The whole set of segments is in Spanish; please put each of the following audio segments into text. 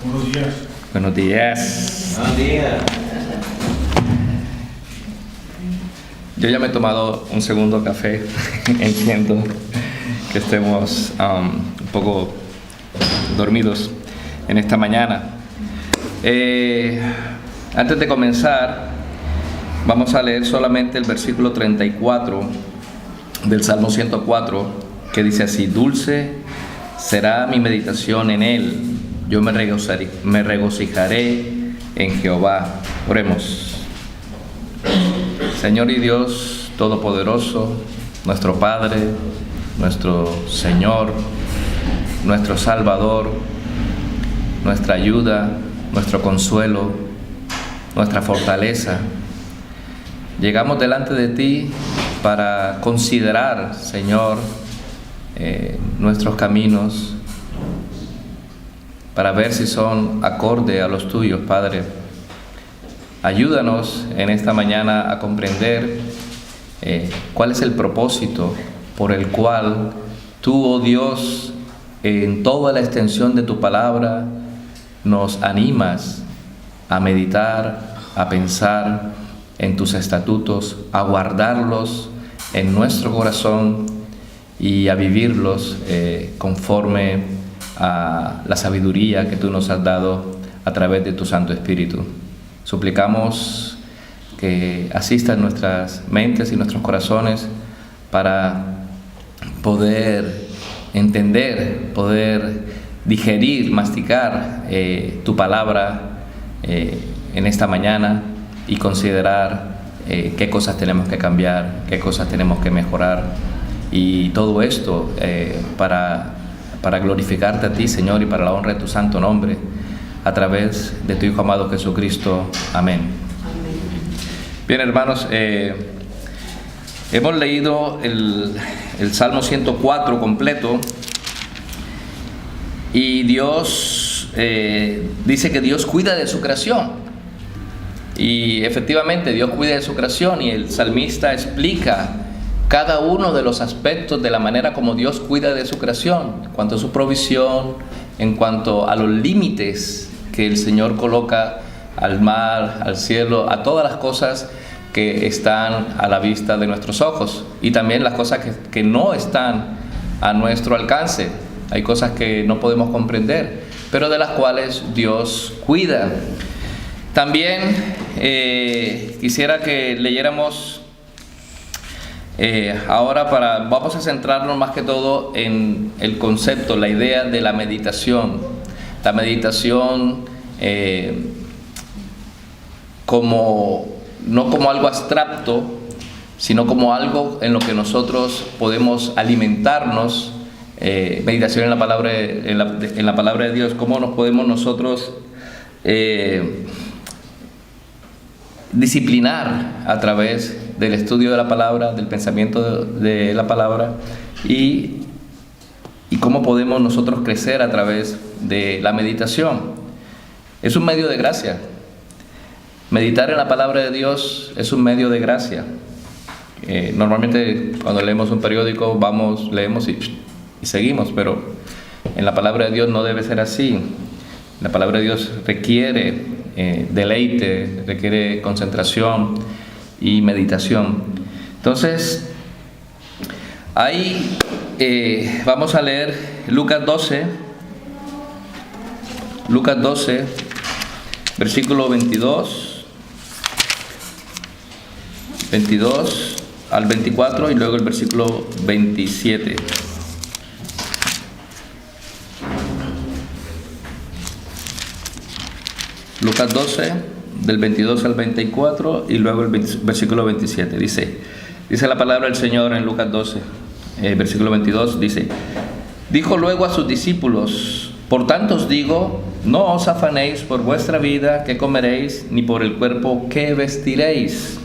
Buenos días. Buenos días. Buenos días. Yo ya me he tomado un segundo café. Entiendo que estemos un poco dormidos en esta mañana. Antes de comenzar, vamos a leer solamente el versículo 34 del Salmo 104, que dice así: dulce será mi meditación en él, yo me regocijaré en Jehová. Oremos. Señor y Dios Todopoderoso, nuestro Padre, nuestro Señor, nuestro Salvador, nuestra ayuda, nuestro consuelo, nuestra fortaleza, llegamos delante de ti para considerar, Señor, nuestros caminos, para ver si son acorde a los tuyos, Padre. Ayúdanos en esta mañana a comprender cuál es el propósito por el cual tú, oh Dios, en toda la extensión de tu palabra, nos animas a meditar, a pensar en tus estatutos, a guardarlos en nuestro corazón y a vivirlos conforme a la sabiduría que tú nos has dado a través de tu Santo Espíritu. Suplicamos que asistas nuestras mentes y nuestros corazones para poder entender, poder digerir, masticar tu palabra en esta mañana y considerar qué cosas tenemos que cambiar, qué cosas tenemos que mejorar, y todo esto para glorificarte a ti, Señor, y para la honra de tu santo nombre, a través de tu Hijo amado Jesucristo. Amén. Bien, hermanos, hemos leído el Salmo 104 completo, y Dios dice que Dios cuida de su creación, y efectivamente Dios cuida de su creación, y el salmista explica cada uno de los aspectos de la manera como Dios cuida de su creación, en cuanto a su provisión, en cuanto a los límites que el Señor coloca al mar, al cielo, a todas las cosas que están a la vista de nuestros ojos, y también las cosas que no están a nuestro alcance. Hay cosas que no podemos comprender, pero de las cuales Dios cuida. También quisiera que leyéramos ahora, vamos a centrarnos más que todo en el concepto, la idea de la meditación. La meditación no como algo abstracto, sino como algo en lo que nosotros podemos alimentarnos. Meditación en la palabra de Dios, cómo nos podemos nosotros disciplinar a través del estudio de la palabra, del pensamiento de la palabra, y cómo podemos nosotros crecer a través de la meditación. Es un medio de gracia. Meditar en la palabra de Dios es un medio de gracia. Normalmente cuando leemos un periódico leemos y seguimos, pero en la palabra de Dios no debe ser así. La palabra de Dios requiere deleite, requiere concentración y meditación. Entonces, ahí vamos a leer Lucas 12, versículo 22 al 24, y luego el versículo 27. Lucas 12, del 22 al 24, y luego el versículo 27. Dice la palabra del Señor en Lucas 12, versículo 22, dice: dijo luego a sus discípulos: por tanto os digo, no os afanéis por vuestra vida, qué comeréis, ni por el cuerpo, qué vestiréis.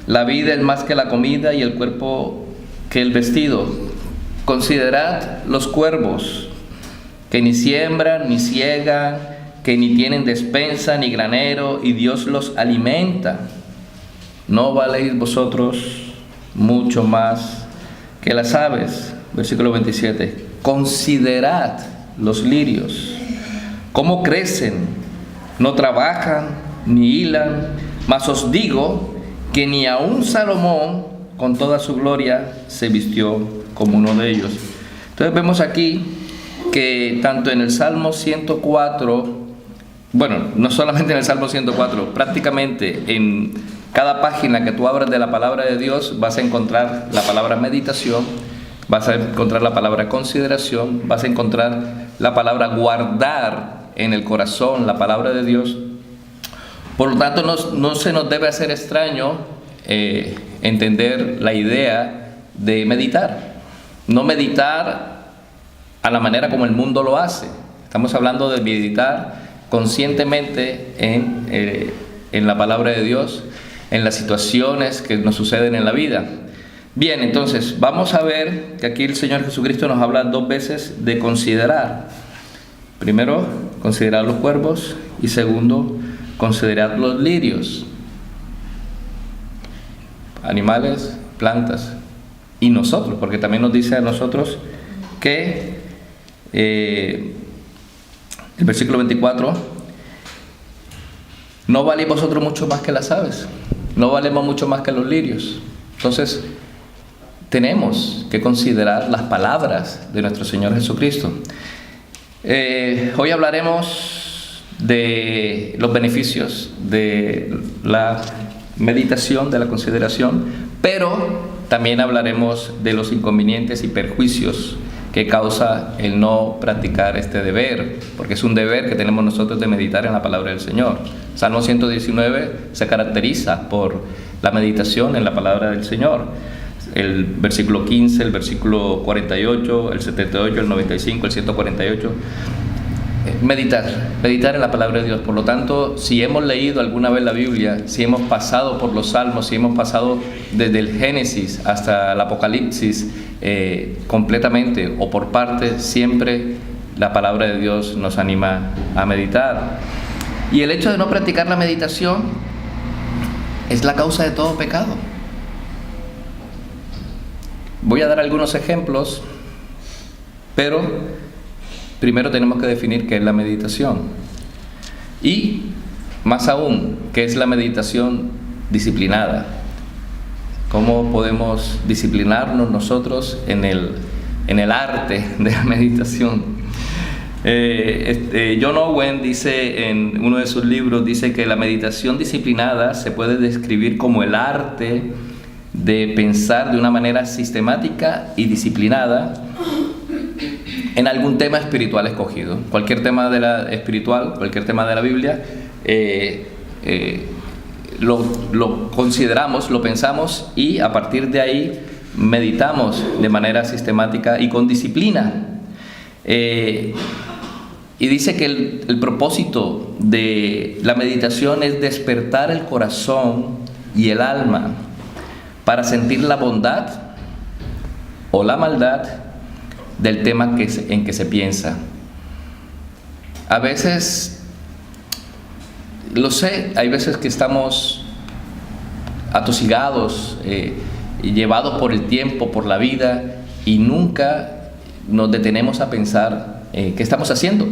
La vida es más que la comida, y el cuerpo que el vestido. Considerad los cuervos, que ni siembran ni ciegan, que ni tienen despensa ni granero, y Dios los alimenta. ¿No valéis vosotros mucho más que las aves? Versículo 27. Considerad los lirios. ¿Cómo crecen? No trabajan ni hilan, mas os digo que ni aun Salomón con toda su gloria se vistió como uno de ellos. Entonces vemos aquí que tanto en el Salmo 104, bueno, no solamente en el Salmo 104, prácticamente en cada página que tú abras de la palabra de Dios vas a encontrar la palabra meditación, vas a encontrar la palabra consideración, vas a encontrar la palabra guardar en el corazón, la palabra de Dios. Por lo tanto, no se nos debe hacer extraño entender la idea de meditar. No meditar a la manera como el mundo lo hace. Estamos hablando de meditar conscientemente en la palabra de Dios, en las situaciones que nos suceden en la vida. Bien, entonces vamos a ver que aquí el Señor Jesucristo nos habla 2 veces de considerar. Primero, considerar los cuervos, y segundo, considerar los lirios, animales, plantas, y nosotros, porque también nos dice a nosotros que el versículo 24, no valéis vosotros mucho más que las aves, no valemos mucho más que los lirios. Entonces tenemos que considerar las palabras de nuestro Señor Jesucristo. Hoy hablaremos de los beneficios de la meditación, de la consideración, pero también hablaremos de los inconvenientes y perjuicios que causa el no practicar este deber, porque es un deber que tenemos nosotros de meditar en la palabra del Señor. Salmo 119 se caracteriza por la meditación en la palabra del Señor. El versículo 15, el versículo 48, el 78, el 95, el 148. Meditar en la palabra de Dios. Por lo tanto, si hemos leído alguna vez la Biblia, si hemos pasado por los Salmos, si hemos pasado desde el Génesis hasta el Apocalipsis completamente o por partes, siempre la palabra de Dios nos anima a meditar. Y el hecho de no practicar la meditación es la causa de todo pecado. Voy a dar algunos ejemplos, pero primero tenemos que definir qué es la meditación. Y más aún, qué es la meditación disciplinada. ¿Cómo podemos disciplinarnos nosotros en el arte de la meditación? John Owen dice en uno de sus libros, dice que la meditación disciplinada se puede describir como el arte de pensar de una manera sistemática y disciplinada en algún tema espiritual escogido. Cualquier tema espiritual, cualquier tema de la Biblia, lo consideramos, lo pensamos y a partir de ahí meditamos de manera sistemática y con disciplina. Y dice que el propósito de la meditación es despertar el corazón y el alma para sentir la bondad o la maldad del tema en que se piensa. A veces, lo sé, hay veces que estamos atosigados y llevados por el tiempo, por la vida, y nunca nos detenemos a pensar qué estamos haciendo.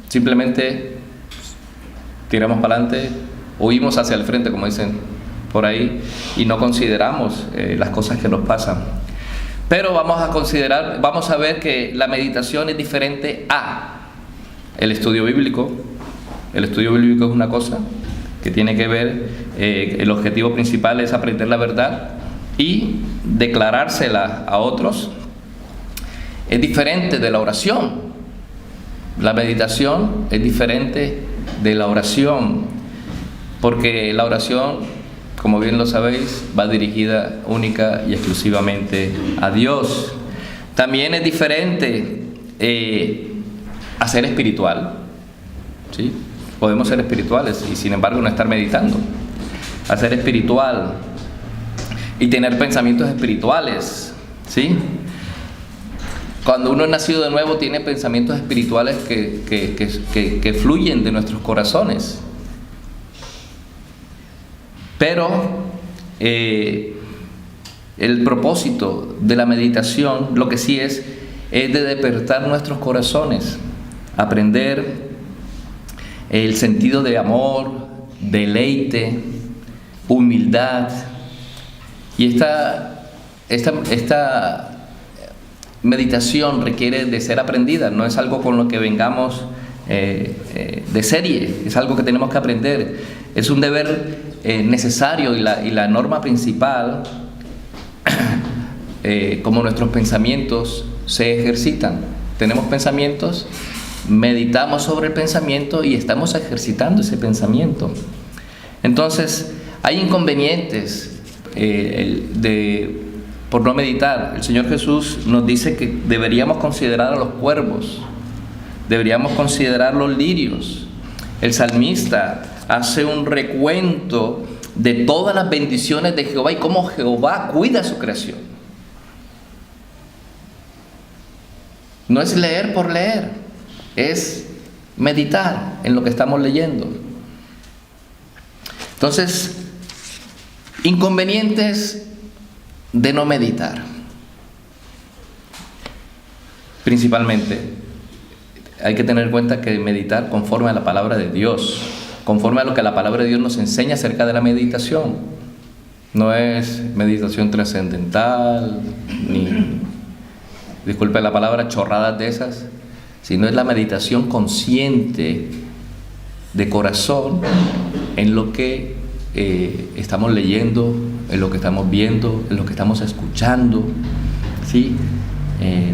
Simplemente tiramos para adelante, huimos hacia el frente, como dicen por ahí, y no consideramos las cosas que nos pasan. Pero vamos a ver que la meditación es diferente a el estudio bíblico. El estudio bíblico es una cosa que tiene que ver, el objetivo principal es aprender la verdad y declarársela a otros. Es diferente de la oración. La meditación es diferente de la oración, porque la oración, como bien lo sabéis, va dirigida única y exclusivamente a Dios. También es diferente a ser espiritual, ¿sí? Podemos ser espirituales y sin embargo no estar meditando. A ser espiritual y tener pensamientos espirituales, ¿sí? Cuando uno es nacido de nuevo tiene pensamientos espirituales que fluyen de nuestros corazones. Pero el propósito de la meditación, lo que sí es es de despertar nuestros corazones, aprender el sentido de amor, deleite, humildad. Y esta meditación requiere de ser aprendida, no es algo con lo que vengamos de serie, es algo que tenemos que aprender, es un deber necesario y la norma principal, como nuestros pensamientos se ejercitan. Tenemos pensamientos, meditamos sobre el pensamiento y estamos ejercitando ese pensamiento. Entonces, hay inconvenientes por no meditar. El Señor Jesús nos dice que deberíamos considerar a los cuervos, deberíamos considerar los lirios. El salmista hace un recuento de todas las bendiciones de Jehová y cómo Jehová cuida su creación. No es leer por leer, es meditar en lo que estamos leyendo. Entonces, inconvenientes de no meditar. Principalmente, hay que tener en cuenta que meditar conforme a la palabra de Dios, conforme a lo que la palabra de Dios nos enseña acerca de la meditación. No es meditación trascendental, ni, disculpe la palabra, chorradas de esas, sino es la meditación consciente de corazón en lo que estamos leyendo, en lo que estamos viendo, en lo que estamos escuchando, ¿sí?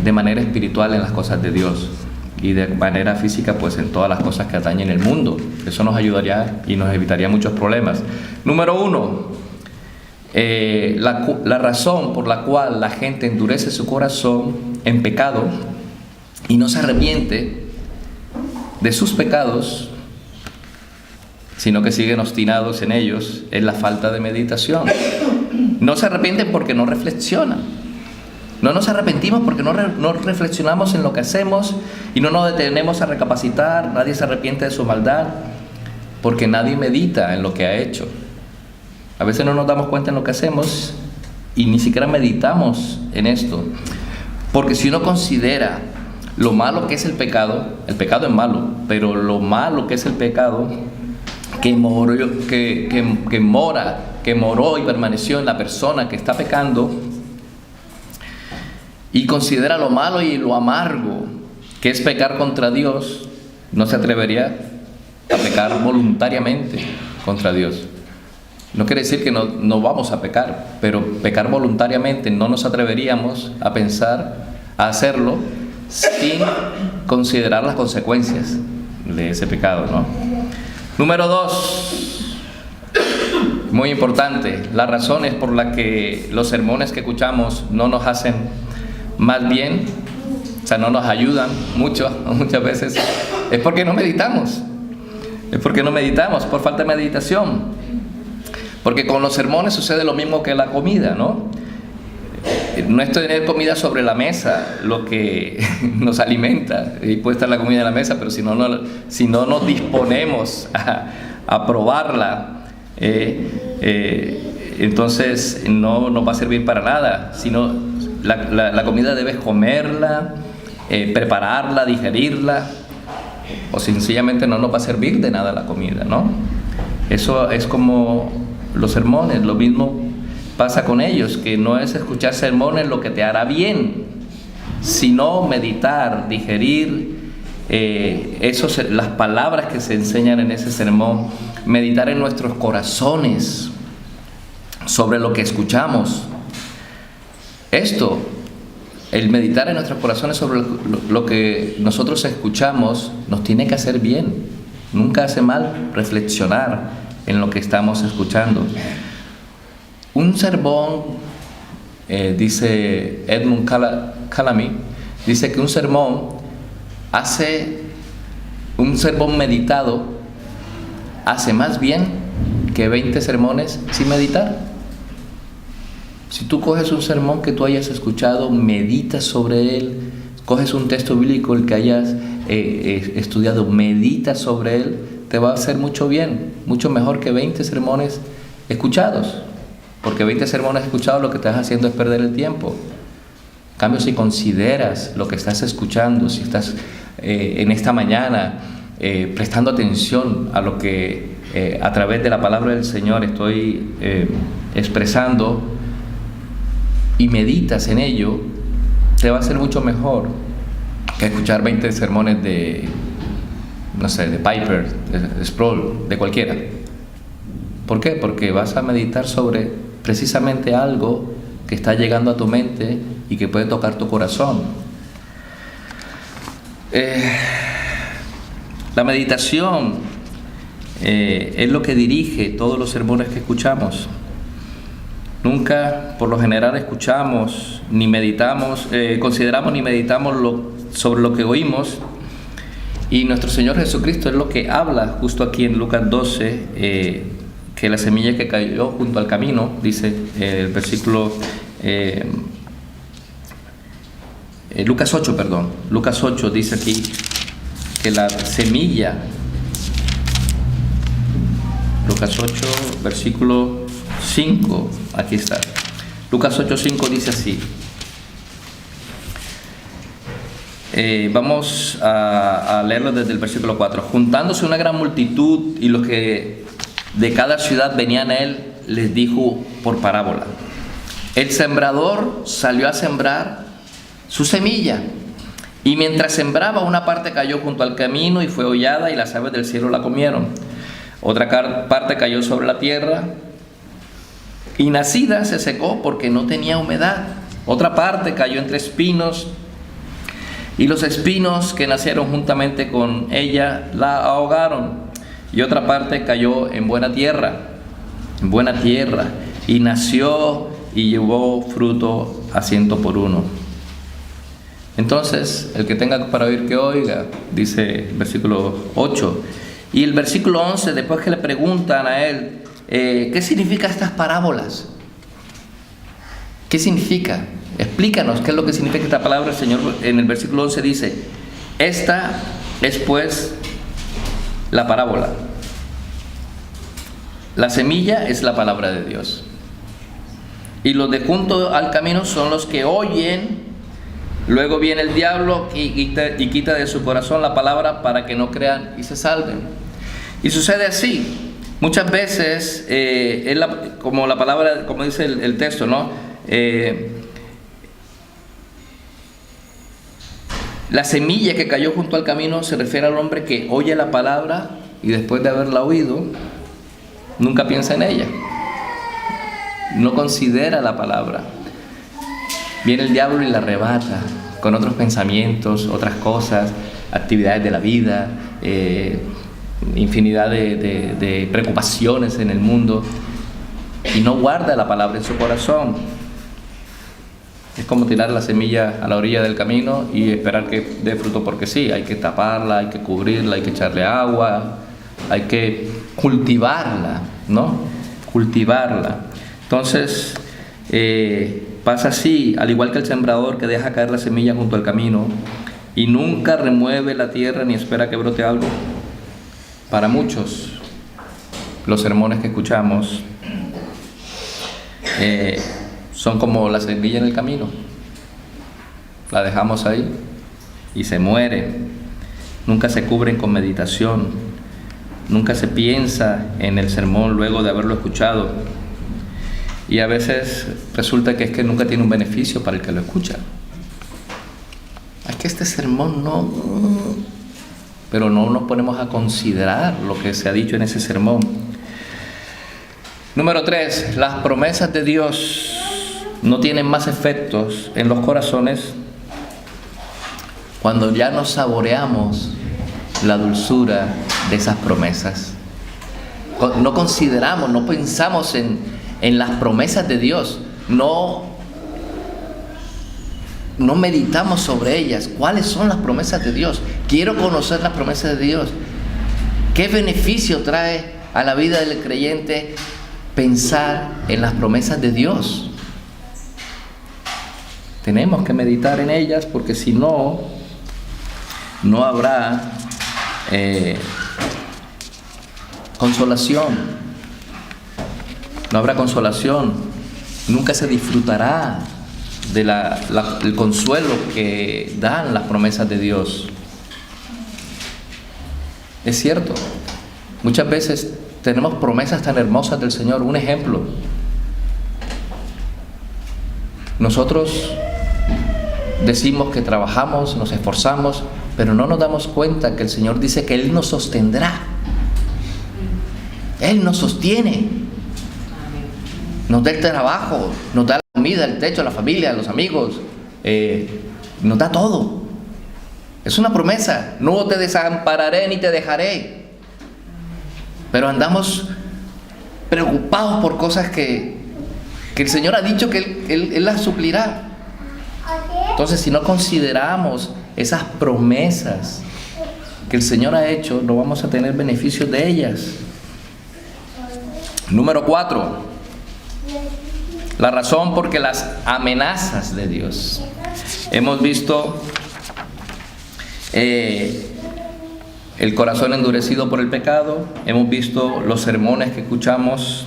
De manera espiritual en las cosas de Dios y de manera física pues en todas las cosas que atañen el mundo. Eso nos ayudaría y nos evitaría muchos problemas. Número 1, la razón por la cual la gente endurece su corazón en pecado y no se arrepiente de sus pecados, sino que siguen obstinados en ellos, es la falta de meditación. No se arrepienten porque no reflexionan. No nos arrepentimos porque no reflexionamos en lo que hacemos y no nos detenemos a recapacitar. Nadie se arrepiente de su maldad porque nadie medita en lo que ha hecho. A veces no nos damos cuenta en lo que hacemos y ni siquiera meditamos en esto. Porque si uno considera lo malo que es el pecado es malo, pero lo malo que es el pecado que moró y permaneció en la persona que está pecando, y considera lo malo y lo amargo que es pecar contra Dios, no se atrevería a pecar voluntariamente contra Dios. No quiere decir que no vamos a pecar, pero pecar voluntariamente no nos atreveríamos a pensar, a hacerlo sin considerar las consecuencias de ese pecado, ¿no? Número 2, muy importante, las razones por las que los sermones que escuchamos no nos hacen más bien, o sea, no nos ayudan muchas veces, es porque no meditamos. Es porque no meditamos, por falta de meditación. Porque con los sermones sucede lo mismo que la comida, ¿no? No es tener comida sobre la mesa lo que nos alimenta. Y puede estar la comida en la mesa, pero si no nos disponemos a probarla, entonces no nos va a servir para nada. Sino la comida debes comerla, prepararla, digerirla, o sencillamente no nos va a servir de nada la comida, ¿no? Eso es como los sermones, lo mismo pasa con ellos, que no es escuchar sermones lo que te hará bien, sino meditar, digerir las palabras que se enseñan en ese sermón, meditar en nuestros corazones sobre lo que escuchamos. El meditar en nuestros corazones sobre lo que nosotros escuchamos nos tiene que hacer bien. Nunca hace mal reflexionar en lo que estamos escuchando. Un sermón, dice Edmund Calamy, dice que un sermón meditado hace más bien que 20 sermones sin meditar. Si tú coges un sermón que tú hayas escuchado, meditas sobre él, coges un texto bíblico el que hayas estudiado, meditas sobre él, te va a hacer mucho bien, mucho mejor que 20 sermones escuchados. Porque 20 sermones escuchados lo que estás haciendo es perder el tiempo. En cambio, si consideras lo que estás escuchando, si estás en esta mañana prestando atención a lo que a través de la palabra del Señor estoy expresando y meditas en ello, te va a ser mucho mejor que escuchar 20 sermones de, no sé, de Piper, de Sproul, de cualquiera. ¿Por qué? Porque vas a meditar sobre precisamente algo que está llegando a tu mente y que puede tocar tu corazón. La meditación es lo que dirige todos los sermones que escuchamos. Nunca, por lo general, escuchamos ni meditamos, consideramos ni meditamos sobre lo que oímos. Y nuestro Señor Jesucristo es lo que habla justo aquí en Lucas 12, que la semilla que cayó junto al camino, dice el versículo, Lucas 8 dice aquí que la semilla, Lucas 8, versículo 5, aquí está. Lucas 8:5 dice así. Vamos a leerlo desde el versículo 4. Juntándose una gran multitud y los que de cada ciudad venían a él, les dijo por parábola: el sembrador salió a sembrar su semilla, y mientras sembraba, una parte cayó junto al camino y fue hollada, y las aves del cielo la comieron. Otra parte cayó sobre la tierra, y nacida se secó porque no tenía humedad. Otra parte cayó entre espinos, y los espinos que nacieron juntamente con ella la ahogaron. Y otra parte cayó en buena tierra, y nació y llevó fruto a 100 por 1. Entonces, el que tenga para oír, que oiga, dice el versículo 8. Y el versículo 11, después que le preguntan a él, ¿qué significan estas parábolas? ¿Qué significa? Explícanos qué es lo que significa esta palabra. El Señor en el versículo 11 dice: esta es pues la parábola. La semilla es la palabra de Dios, y los de junto al camino son los que oyen. Luego viene el diablo y quita de su corazón la palabra para que no crean y se salven. Y sucede así. Muchas veces, como la palabra, como dice el texto, ¿no? La semilla que cayó junto al camino se refiere al hombre que oye la palabra y después de haberla oído, nunca piensa en ella. No considera la palabra. Viene el diablo y la arrebata con otros pensamientos, otras cosas, actividades de la vida, infinidad de preocupaciones en el mundo, y no guarda la palabra en su corazón. Es como tirar la semilla a la orilla del camino y esperar que dé fruto porque sí. Hay que taparla, hay que cubrirla, hay que echarle agua, hay que cultivarla, ¿no? Cultivarla. Entonces, pasa así, al igual que el sembrador que deja caer la semilla junto al camino y nunca remueve la tierra ni espera que brote algo. Para muchos, los sermones que escuchamos son como la semilla en el camino. La dejamos ahí y se muere. Nunca se cubren con meditación. Nunca se piensa en el sermón luego de haberlo escuchado. Y a veces resulta que es que nunca tiene un beneficio para el que lo escucha. Es que este sermón no... Pero no nos ponemos a considerar lo que se ha dicho en ese sermón. Número 3, las promesas de Dios no tienen más efectos en los corazones cuando ya nos saboreamos la dulzura de esas promesas. No consideramos, no pensamos en las promesas de Dios, no meditamos sobre ellas. ¿Cuáles son las promesas de Dios? Quiero conocer las promesas de Dios. ¿Qué beneficio trae a la vida del creyente pensar en las promesas de Dios? Tenemos que meditar en ellas, porque si no, no habrá consolación. No habrá consolación. Nunca se disfrutará el consuelo que dan las promesas de Dios. Es cierto, muchas veces tenemos promesas tan hermosas del Señor. Un ejemplo, nosotros decimos que trabajamos, nos esforzamos, pero no nos damos cuenta que el Señor dice que Él nos sostendrá. Él nos sostiene, nos da el trabajo, nos da la comida, el techo, la familia, los amigos, nos da todo. Es una promesa: no te desampararé ni te dejaré. Pero andamos preocupados por cosas que el Señor ha dicho que Él las suplirá. Entonces, si no consideramos esas promesas que el Señor ha hecho, no vamos a tener beneficios de ellas. Número 4, la razón por las amenazas de Dios. Hemos visto el corazón endurecido por el pecado. Hemos visto los sermones que escuchamos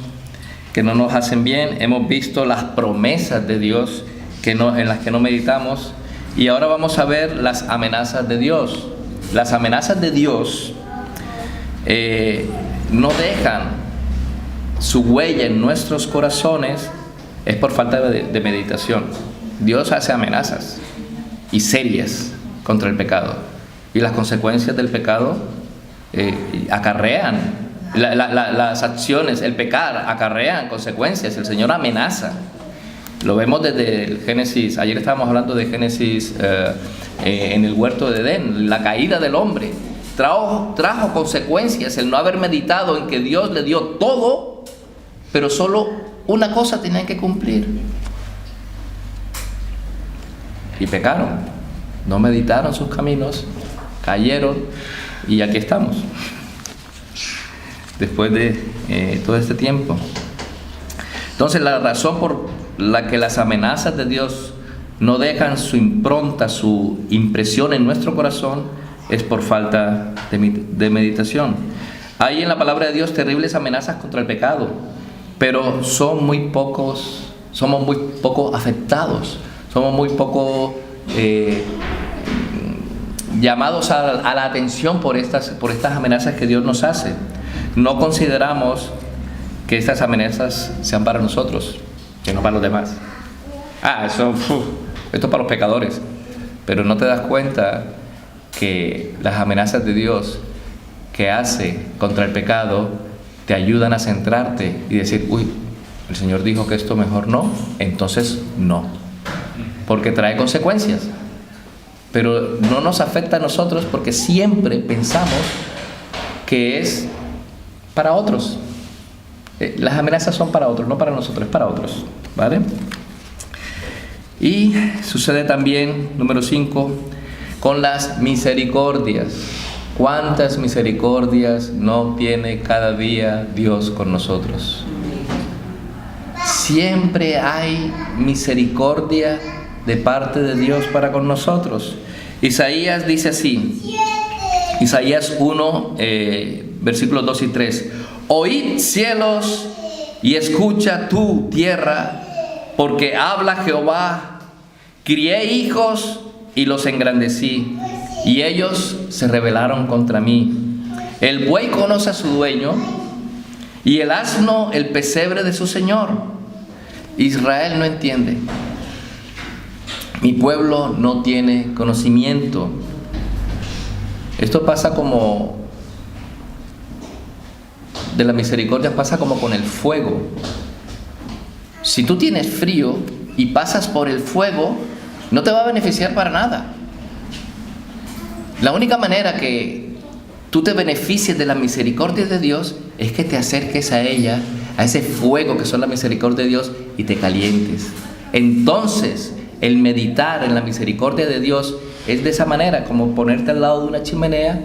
que no nos hacen bien. Hemos visto las promesas de Dios en las que no meditamos. Y ahora vamos a ver las amenazas de Dios. Las amenazas de Dios no dejan su huella en nuestros corazones. Es por falta de meditación. Dios hace amenazas y serias contra el pecado, y las consecuencias del pecado acarrean las acciones. El pecar acarrean consecuencias. El Señor amenaza. Lo vemos desde el Génesis. Ayer estábamos hablando de Génesis en el huerto de Edén. La caída del hombre trajo consecuencias. El no haber meditado en que Dios le dio todo, pero solo una cosa tenían que cumplir. Y pecaron. No meditaron sus caminos, cayeron, y aquí estamos, después de todo este tiempo. Entonces, la razón por la que las amenazas de Dios no dejan su impronta, su impresión en nuestro corazón, es por falta de meditación. Hay en la palabra de Dios terribles amenazas contra el pecado, pero somos muy poco afectados, somos muy poco llamados a la atención por estas amenazas que Dios nos hace. No consideramos que estas amenazas sean para nosotros, que no para los demás. Esto es para los pecadores. Pero no te das cuenta que las amenazas de Dios que hace contra el pecado te ayudan a centrarte y decir: el Señor dijo que esto mejor no, entonces no, porque trae consecuencias. Pero no nos afecta a nosotros, porque siempre pensamos que es para otros. Las amenazas son para otros, no para nosotros, es para otros, ¿vale? Y sucede también, número 5, con las misericordias. ¿Cuántas misericordias no tiene cada día Dios con nosotros? Siempre hay misericordia de parte de Dios para con nosotros. Isaías dice así, Isaías 1, versículos 2 y 3: Oíd, cielos, y escucha tú, tierra, porque habla Jehová: crié hijos y los engrandecí, y ellos se rebelaron contra mí. El buey conoce a su dueño, y el asno el pesebre de su señor. Israel no entiende. Mi pueblo no tiene conocimiento. Esto pasa como de la misericordia, pasa como con el fuego. Si tú tienes frío y pasas por el fuego, no te va a beneficiar para nada. La única manera que tú te beneficies de la misericordia de Dios es que te acerques a ella, a ese fuego que son la misericordia de Dios, y te calientes. Entonces, el meditar en la misericordia de Dios es de esa manera, como ponerte al lado de una chimenea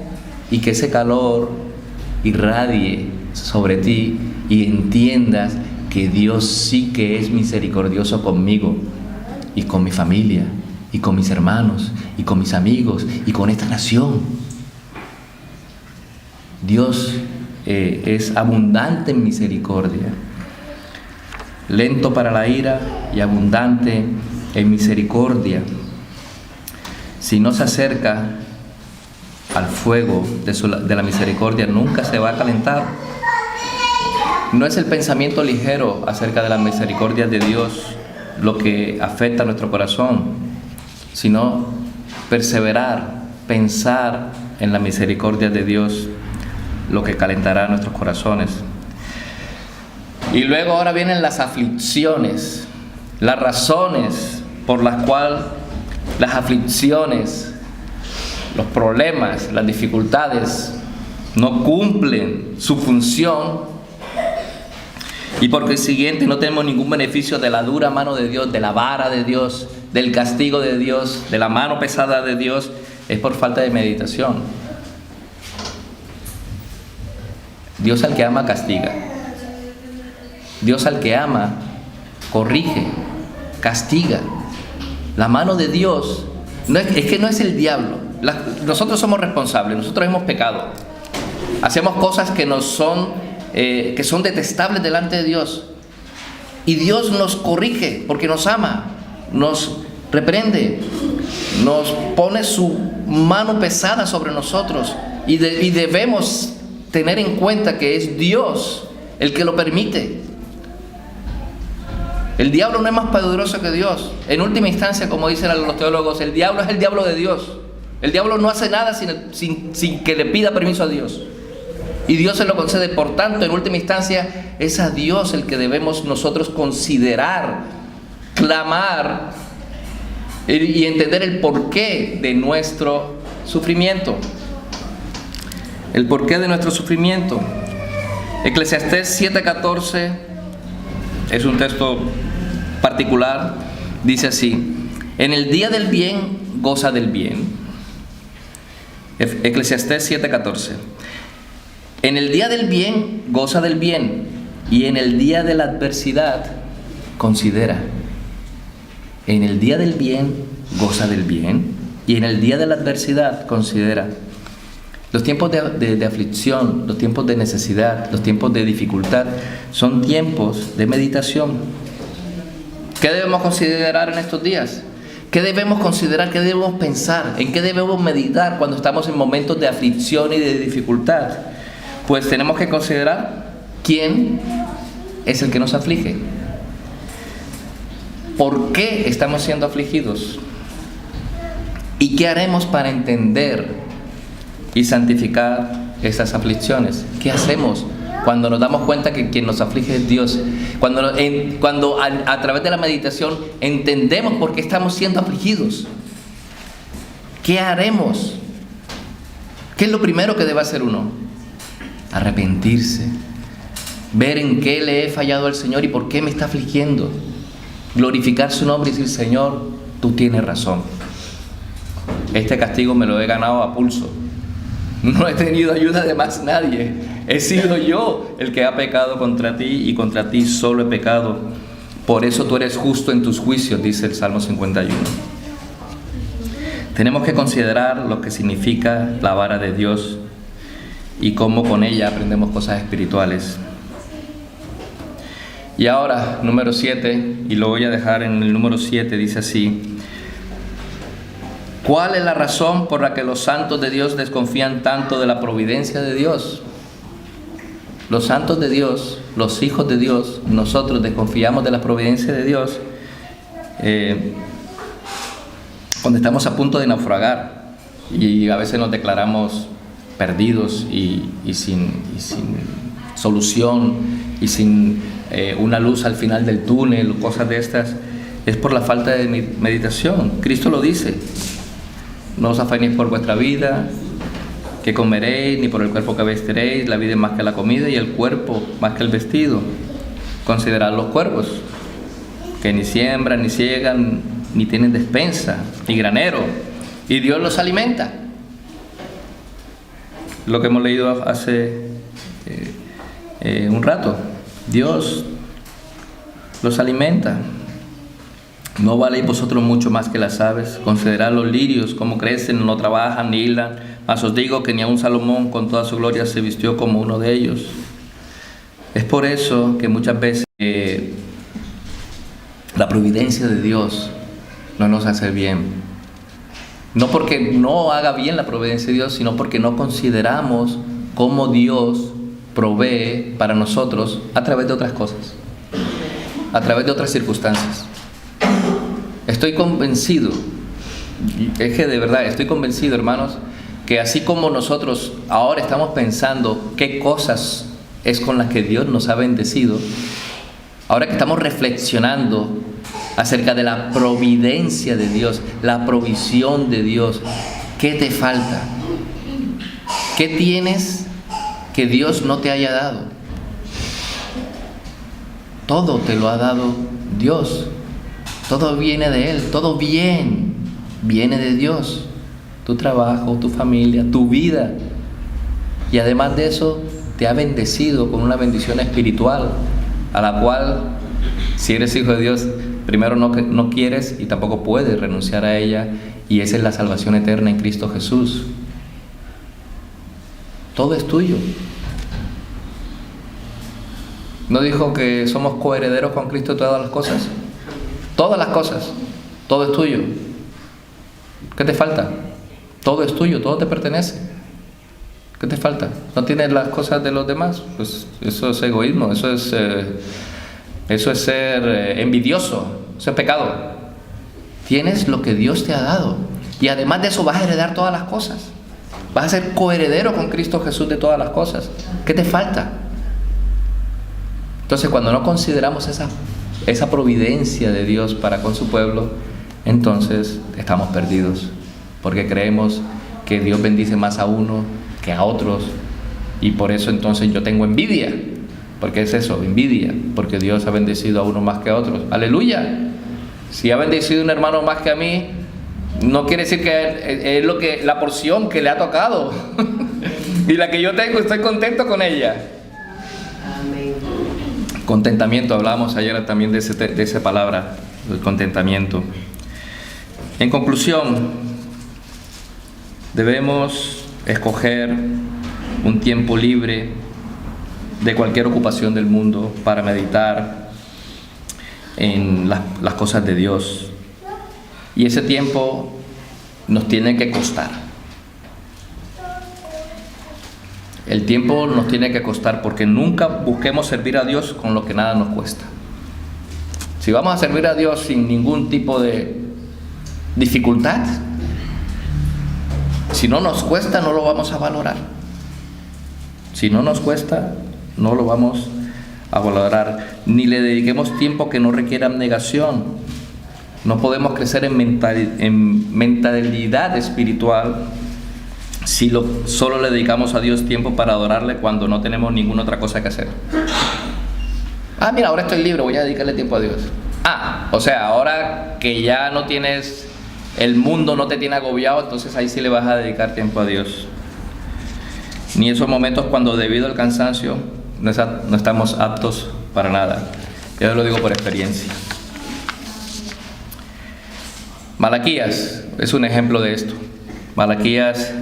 y que ese calor irradie sobre ti y entiendas que Dios sí que es misericordioso conmigo y con mi familia y con mis hermanos y con mis amigos y con esta nación. Dios es abundante en misericordia, lento para la ira y abundante en misericordia. Si no se acerca al fuego de la misericordia, nunca se va a calentar. No es el pensamiento ligero acerca de la misericordia de Dios lo que afecta a nuestro corazón, sino perseverar, pensar en la misericordia de Dios, lo que calentará nuestros corazones. Y luego ahora vienen las aflicciones, las razones por las cuales las aflicciones, los problemas, las dificultades no cumplen su función, y por consiguiente no tenemos ningún beneficio de la dura mano de Dios, de la vara de Dios, del castigo de Dios, de la mano pesada de Dios, es por falta de meditación. Dios al que ama castiga. Dios al que ama corrige, castiga. La mano de Dios es que no es el diablo. Nosotros somos responsables, nosotros hemos pecado. Hacemos cosas que son detestables delante de Dios. Y Dios nos corrige porque nos ama, nos reprende, nos pone su mano pesada sobre nosotros. Y debemos tener en cuenta que es Dios el que lo permite. El diablo no es más poderoso que Dios. En última instancia, como dicen los teólogos, el diablo es el diablo de Dios. El diablo no hace nada sin que le pida permiso a Dios. Y Dios se lo concede. Por tanto, en última instancia, es a Dios el que debemos nosotros considerar, clamar y entender el porqué de nuestro sufrimiento. El porqué de nuestro sufrimiento. Eclesiastés 7:14 es un texto particular. Dice así: en el día del bien, goza del bien. Eclesiastés 7:14. En el día del bien, goza del bien, y en el día de la adversidad, considera. En el día del bien, goza del bien, y en el día de la adversidad, considera. Los tiempos de aflicción, los tiempos de necesidad, los tiempos de dificultad, son tiempos de meditación. ¿Qué debemos considerar en estos días? ¿Qué debemos considerar? ¿Qué debemos pensar? ¿En qué debemos meditar cuando estamos en momentos de aflicción y de dificultad? Pues tenemos que considerar quién es el que nos aflige. ¿Por qué estamos siendo afligidos? ¿Y qué haremos para entender y santificar esas aflicciones? ¿Qué hacemos cuando nos damos cuenta que quien nos aflige es Dios? Cuando a través de la meditación entendemos por qué estamos siendo afligidos. ¿Qué haremos? ¿Qué es lo primero que debe hacer uno? Arrepentirse, ver en qué le he fallado al Señor y por qué me está afligiendo, glorificar su nombre y decir: Señor, tú tienes razón, este castigo me lo he ganado a pulso, no he tenido ayuda de más nadie, he sido yo el que ha pecado contra ti y contra ti solo he pecado, por eso tú eres justo en tus juicios, dice el Salmo 51. Tenemos que considerar lo que significa la vara de Dios y cómo con ella aprendemos cosas espirituales. Y ahora, número 7, y lo voy a dejar en el número 7, dice así: ¿cuál es la razón por la que los santos de Dios desconfían tanto de la providencia de Dios? Los santos de Dios, los hijos de Dios, nosotros desconfiamos de la providencia de Dios cuando estamos a punto de naufragar y a veces nos declaramos perdidos y sin solución y sin una luz al final del túnel, cosas de estas. Es por la falta de meditación. Cristo lo dice: no os afanéis por vuestra vida, que comeréis, ni por el cuerpo que vestiréis. La vida es más que la comida y el cuerpo más que el vestido. Considerad los cuervos, que ni siembran, ni ciegan, ni tienen despensa, ni granero, y Dios los alimenta. Lo que hemos leído hace un rato. Dios los alimenta. ¿No valéis vosotros mucho más que las aves? Considerad los lirios, cómo crecen, no trabajan ni hilan. Mas os digo que ni aun Salomón con toda su gloria se vistió como uno de ellos. Es por eso que muchas veces la providencia de Dios no nos hace bien. No porque no haga bien la providencia de Dios, sino porque no consideramos cómo Dios provee para nosotros a través de otras cosas, a través de otras circunstancias. Estoy convencido, es que de verdad estoy convencido, hermanos, que así como nosotros ahora estamos pensando qué cosas es con las que Dios nos ha bendecido, ahora que estamos reflexionando acerca de la providencia de Dios, la provisión de Dios, ¿qué te falta? ¿Qué tienes que Dios no te haya dado? Todo te lo ha dado Dios. Todo viene de Él, todo bien viene de Dios. Tu trabajo, tu familia, tu vida. Y además de eso, te ha bendecido con una bendición espiritual, a la cual, si eres hijo de Dios, primero no quieres y tampoco puedes renunciar a ella, y esa es la salvación eterna en Cristo Jesús. Todo es tuyo. ¿No dijo que somos coherederos con Cristo de todas las cosas? Todas las cosas, todo es tuyo. ¿Qué te falta? Todo es tuyo, todo te pertenece. ¿Qué te falta? ¿No tienes las cosas de los demás? Pues eso es egoísmo, eso es ser envidioso, eso es pecado. Tienes lo que Dios te ha dado, y además de eso vas a heredar todas las cosas. Vas a ser coheredero con Cristo Jesús de todas las cosas. ¿Qué te falta? Entonces, cuando no consideramos esa providencia de Dios para con su pueblo, entonces estamos perdidos, porque creemos que Dios bendice más a uno que a otros, y por eso entonces yo tengo envidia, porque es eso, envidia, porque Dios ha bendecido a uno más que a otros. ¡Aleluya! Si ha bendecido a un hermano más que a mí, no quiere decir que es la porción que le ha tocado y la que yo tengo, estoy contento con ella. Amén. Contentamiento, hablábamos ayer también de esa palabra, el contentamiento. En conclusión, debemos escoger un tiempo libre de cualquier ocupación del mundo para meditar en las cosas de Dios. Y ese tiempo nos tiene que costar. El tiempo nos tiene que costar, porque nunca busquemos servir a Dios con lo que nada nos cuesta. Si vamos a servir a Dios sin ningún tipo de dificultad, si no nos cuesta, no lo vamos a valorar. Si no nos cuesta, no lo vamos a valorar. Ni le dediquemos tiempo que no requiera abnegación. No podemos crecer en mentalidad espiritual si solo le dedicamos a Dios tiempo para adorarle cuando no tenemos ninguna otra cosa que hacer. Mira, ahora estoy libre, voy a dedicarle tiempo a Dios. O sea, ahora que ya no tienes, el mundo no te tiene agobiado, entonces ahí sí le vas a dedicar tiempo a Dios. Ni esos momentos cuando debido al cansancio no estamos aptos para nada. Yo lo digo por experiencia. Malaquías es un ejemplo de esto. Malaquías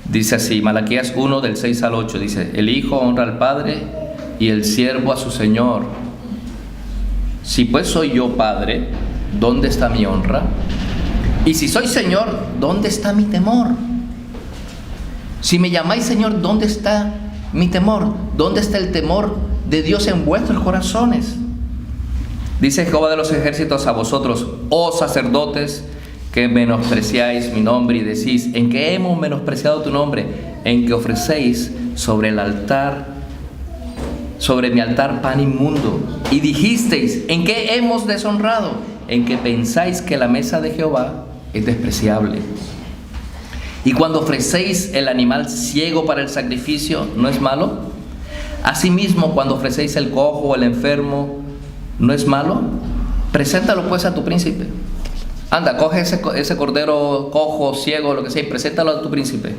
dice así, Malaquías 1 del 6 al 8 dice: el hijo honra al padre y el siervo a su señor. Si pues soy yo padre, ¿dónde está mi honra? Y si soy señor, ¿dónde está mi temor? Si me llamáis señor, ¿dónde está mi temor? ¿Dónde está el temor de Dios en vuestros corazones? Dice Jehová de los ejércitos a vosotros, oh sacerdotes, que menospreciáis mi nombre y decís: ¿en qué hemos menospreciado tu nombre? En que ofrecéis sobre mi altar pan inmundo. Y dijisteis: ¿en qué hemos deshonrado? En que pensáis que la mesa de Jehová es despreciable. Y cuando ofrecéis el animal ciego para el sacrificio, ¿no es malo? Asimismo, cuando ofrecéis el cojo o el enfermo, ¿no es malo? Preséntalo pues a tu príncipe. Anda, coge ese cordero cojo, ciego, lo que sea, y preséntalo a tu príncipe.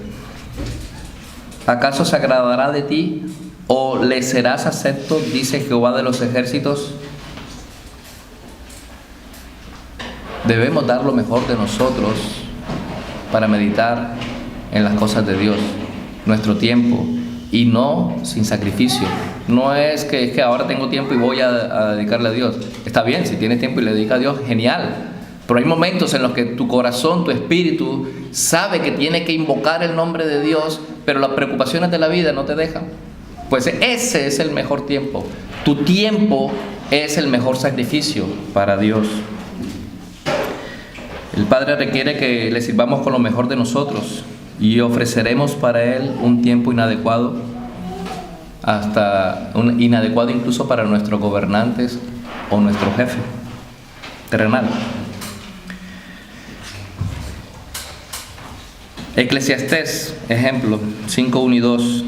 ¿Acaso se agradará de ti o le serás acepto? Dice Jehová de los ejércitos. Debemos dar lo mejor de nosotros para meditar en las cosas de Dios, nuestro tiempo, y no sin sacrificio. No es que ahora tengo tiempo y voy a dedicarle a Dios. Está bien, si tienes tiempo y le dedicas a Dios, genial. Pero hay momentos en los que tu corazón, tu espíritu, sabe que tiene que invocar el nombre de Dios, pero las preocupaciones de la vida no te dejan. Pues ese es el mejor tiempo. Tu tiempo es el mejor sacrificio para Dios. El Padre requiere que le sirvamos con lo mejor de nosotros y ofreceremos para Él un tiempo inadecuado, inadecuado incluso para nuestros gobernantes o nuestro jefe terrenal. Eclesiastés, ejemplo, 5:1 y 2.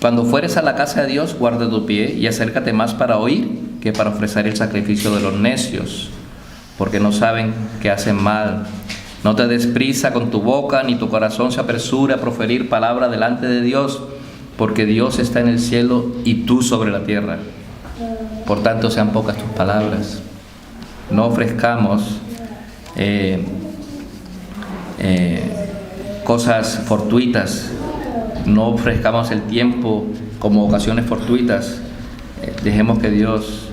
Cuando fueres a la casa de Dios, guarda tu pie y acércate más para oír que para ofrecer el sacrificio de los necios, porque no saben que hacen mal. No te des prisa con tu boca, ni tu corazón se apresure a proferir palabra delante de Dios, porque Dios está en el cielo y tú sobre la tierra. Por tanto, sean pocas tus palabras. No ofrezcamos cosas fortuitas, no ofrezcamos el tiempo como ocasiones fortuitas. Dejemos que Dios,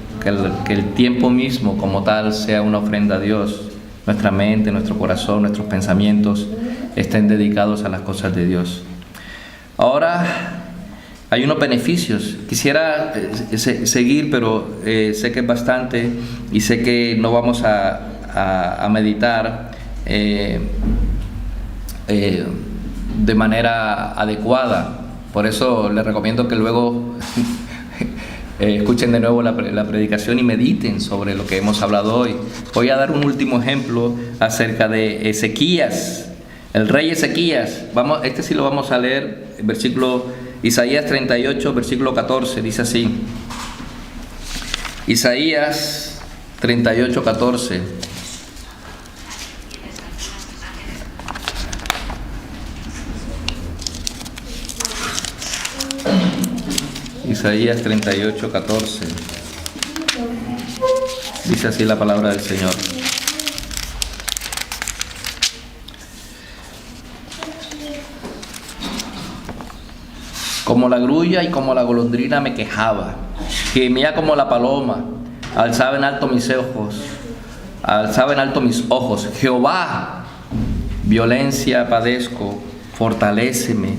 que el tiempo mismo como tal sea una ofrenda a Dios. Nuestra mente, nuestro corazón, nuestros pensamientos estén dedicados a las cosas de Dios. Ahora hay unos beneficios. Quisiera seguir, pero sé que es bastante y sé que no vamos a meditar de manera adecuada. Por eso les recomiendo que luego escuchen de nuevo la predicación y mediten sobre lo que hemos hablado hoy. Voy a dar un último ejemplo acerca de Ezequías, el rey Ezequías. Este sí lo vamos a leer, Isaías 38, versículo 14, dice así. Isaías 38, 14. Isaías 38, 14. Dice así la palabra del Señor. Como la grulla y como la golondrina me quejaba, gemía como la paloma, alzaba en alto mis ojos. Jehová, violencia padezco, fortaléceme.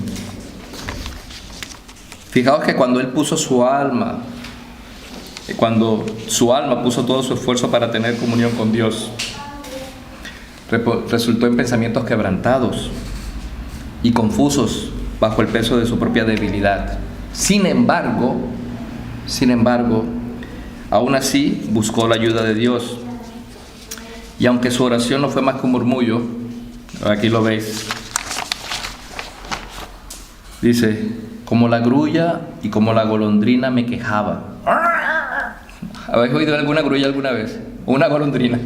Fijaos que cuando él puso cuando su alma puso todo su esfuerzo para tener comunión con Dios, resultó en pensamientos quebrantados y confusos bajo el peso de su propia debilidad. Sin embargo, aún así buscó la ayuda de Dios. Y aunque su oración no fue más que un murmullo, aquí lo veis, dice: como la grulla y como la golondrina me quejaba. ¿Habéis oído alguna grulla alguna vez? Una golondrina.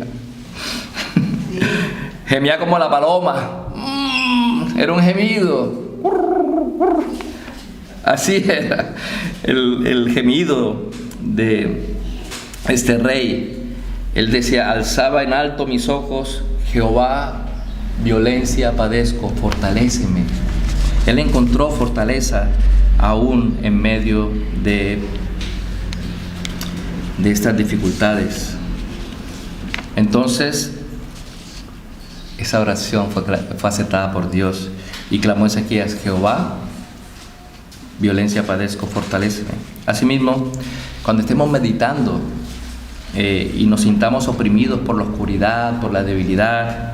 Gemía como la paloma. Era un gemido. Así era el gemido de este rey. Él decía: alzaba en alto mis ojos, Jehová, violencia padezco, fortaléceme. Él encontró fortaleza aún en medio de estas dificultades. Entonces, esa oración fue aceptada por Dios y clamó Ezequías: Jehová, violencia padezco, fortaléceme. Asimismo, cuando estemos meditando y nos sintamos oprimidos por la oscuridad, por la debilidad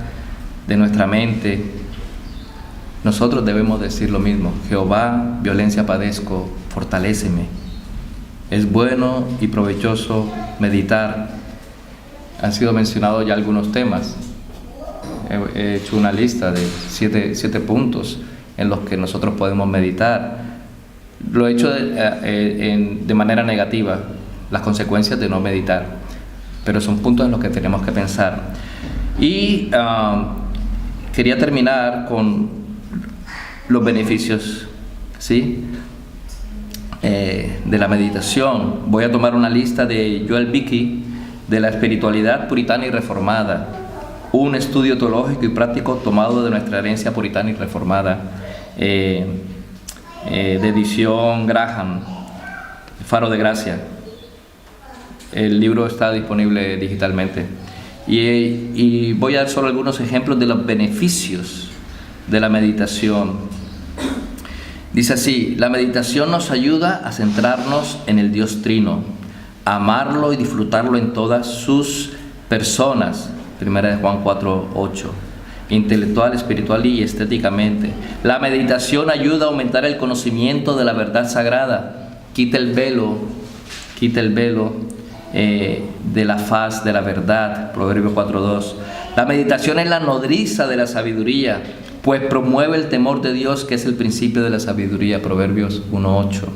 de nuestra mente, nosotros debemos decir lo mismo: Jehová, violencia padezco, fortaléceme. Es bueno y provechoso meditar. Han sido mencionados ya algunos temas. He hecho una lista de 7 puntos en los que nosotros podemos meditar. Lo he hecho de manera negativa, las consecuencias de no meditar, pero son puntos en los que tenemos que pensar. Y quería terminar con los beneficios, ¿sí? De la meditación. Voy a tomar una lista de Joel Beeke, de la espiritualidad puritana y reformada, un estudio teológico y práctico tomado de nuestra herencia puritana y reformada, de edición Graham, Faro de Gracia. El libro está disponible digitalmente. Y voy a dar solo algunos ejemplos de los beneficios de la meditación. Dice así: la meditación nos ayuda a centrarnos en el Dios Trino, a amarlo y disfrutarlo en todas sus personas. Primera de Juan 4:8. Intelectual, espiritual y estéticamente. La meditación ayuda a aumentar el conocimiento de la verdad sagrada. Quita el velo de la faz de la verdad. Proverbios 4:2. La meditación es la nodriza de la sabiduría, pues promueve el temor de Dios, que es el principio de la sabiduría. Proverbios 1:8.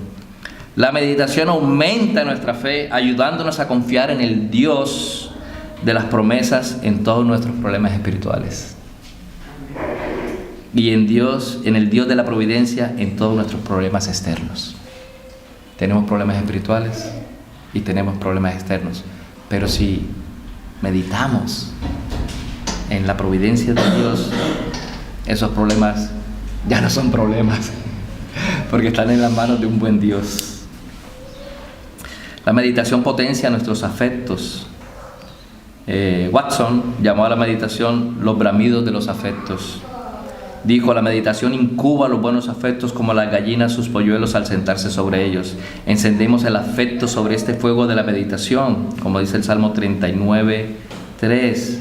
La meditación aumenta nuestra fe, ayudándonos a confiar en el Dios de las promesas en todos nuestros problemas espirituales. Y en el Dios de la providencia en todos nuestros problemas externos. Tenemos problemas espirituales y tenemos problemas externos, pero si meditamos en la providencia de Dios, esos problemas ya no son problemas, porque están en las manos de un buen Dios. La meditación potencia nuestros afectos. Watson llamó a la meditación los bramidos de los afectos. Dijo: la meditación incuba los buenos afectos como las gallinas sus polluelos al sentarse sobre ellos. Encendemos el afecto sobre este fuego de la meditación, como dice el Salmo 39:3.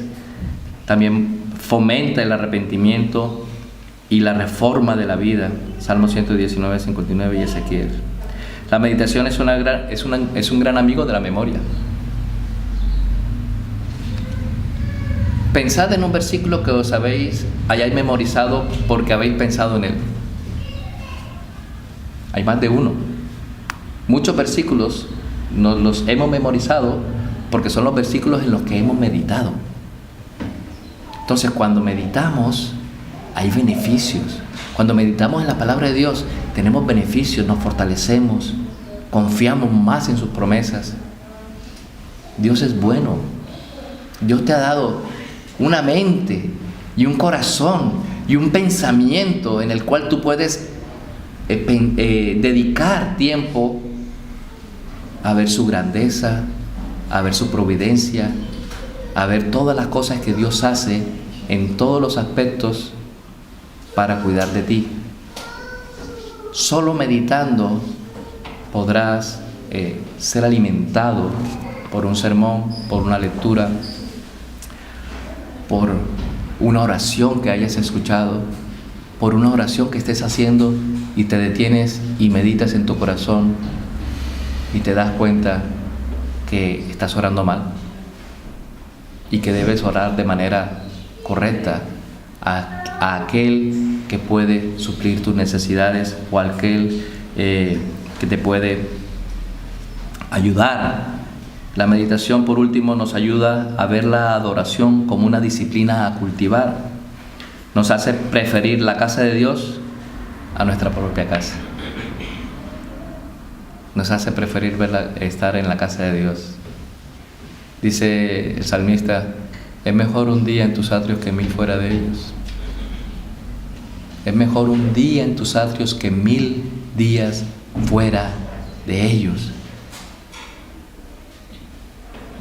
También fomenta el arrepentimiento y la reforma de la vida. Salmo 119:59 y Ezequiel. La meditación es un gran amigo de la memoria. Pensad en un versículo que os hayáis memorizado porque habéis pensado en él. Hay más de uno. Muchos versículos nos los hemos memorizado porque son los versículos en los que hemos meditado. Entonces, cuando meditamos, hay beneficios. Cuando meditamos en la palabra de Dios, tenemos beneficios, nos fortalecemos, confiamos más en sus promesas. Dios es bueno. Dios te ha dado una mente y un corazón y un pensamiento en el cual tú puedes dedicar tiempo a ver su grandeza, a ver su providencia, a ver todas las cosas que Dios hace en todos los aspectos para cuidar de ti. Solo meditando podrás ser alimentado por un sermón, por una lectura, por una oración que hayas escuchado, por una oración que estés haciendo y te detienes y meditas en tu corazón y te das cuenta que estás orando mal y que debes orar de manera correcta a aquel que puede suplir tus necesidades o a aquel que te puede ayudar. La meditación, por último, nos ayuda a ver la adoración como una disciplina a cultivar. Nos hace preferir la casa de Dios a nuestra propia casa. Nos hace preferir estar en la casa de Dios. Dice el salmista: es mejor un día en tus atrios que 1000 fuera de ellos. Es mejor un día en tus atrios que 1000 días fuera de ellos.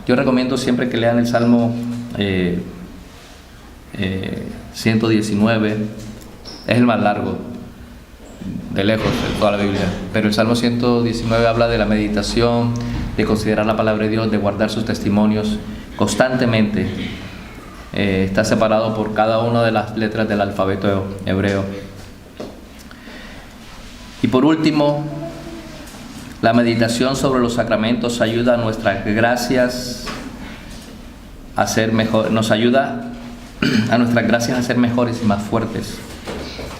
Yo recomiendo siempre que lean el Salmo 119. Es el más largo, de lejos, de toda la Biblia. Pero el Salmo 119 habla de la meditación, de considerar la palabra de Dios, de guardar sus testimonios constantemente. Está separado por cada una de las letras del alfabeto hebreo. Y por último, la meditación sobre los sacramentos ayuda a nuestras gracias a ser mejor, nos ayuda a nuestras gracias a ser mejores y más fuertes.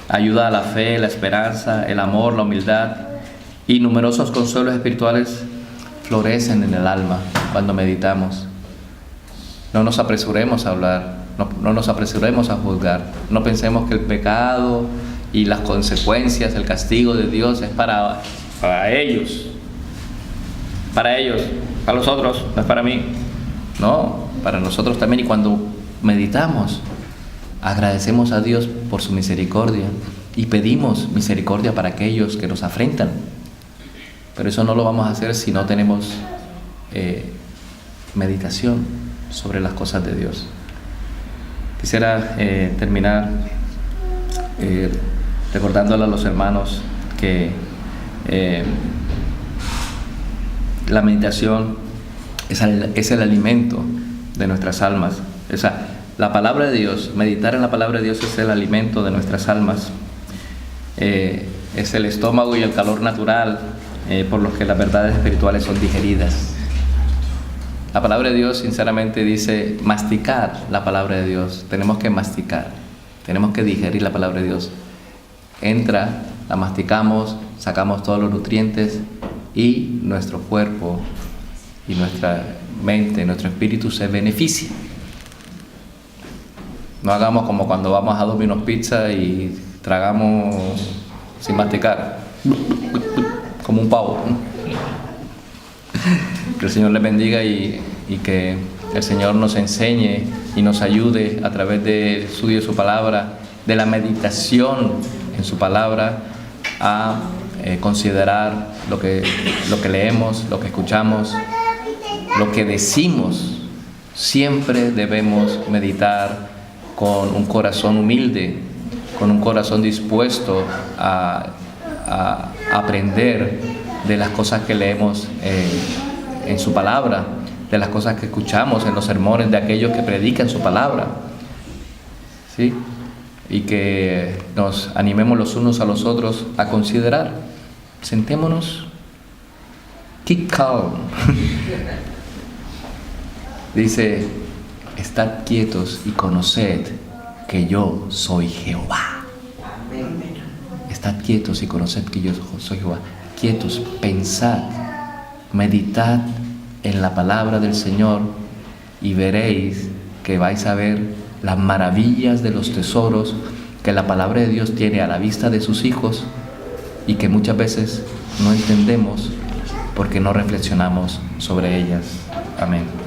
Ayuda a la fe, la esperanza, el amor, la humildad, y numerosos consuelos espirituales florecen en el alma cuando meditamos. No nos apresuremos a hablar, no nos apresuremos a juzgar. No pensemos que el pecado y las consecuencias, el castigo de Dios es para ellos. Para ellos, para los otros, no es para mí. No, para nosotros también. Y cuando meditamos, agradecemos a Dios por su misericordia y pedimos misericordia para aquellos que nos afrentan. Pero eso no lo vamos a hacer si no tenemos meditación. sobre las cosas de Dios. Quisiera terminar recordándole a los hermanos que la meditación es el alimento de nuestras almas. O sea, la palabra de Dios, meditar en la palabra de Dios es el alimento de nuestras almas. Es el estómago y el calor natural por los que las verdades espirituales son digeridas. La palabra de Dios, sinceramente, dice masticar la palabra de Dios. Tenemos que masticar, tenemos que digerir la palabra de Dios. Entra, la masticamos, sacamos todos los nutrientes y nuestro cuerpo y nuestra mente, nuestro espíritu se beneficia. No hagamos como cuando vamos a Domino's Pizza y tragamos sin masticar, como un pavo, ¿no? Que el Señor les bendiga y que el Señor nos enseñe y nos ayude a través del estudio de su palabra, de la meditación en su palabra, a considerar lo que leemos, lo que escuchamos, lo que decimos. Siempre debemos meditar con un corazón humilde, con un corazón dispuesto a aprender de las cosas que leemos en su palabra, de las cosas que escuchamos en los sermones de aquellos que predican su palabra, ¿sí? Y que nos animemos los unos a los otros a considerar. Sentémonos, keep calm. Dice, estad quietos y conoced que yo soy Jehová. Estad quietos y conoced que yo soy Jehová. Quietos, pensad, meditad en la palabra del Señor y veréis que vais a ver las maravillas de los tesoros que la palabra de Dios tiene a la vista de sus hijos y que muchas veces no entendemos porque no reflexionamos sobre ellas. Amén.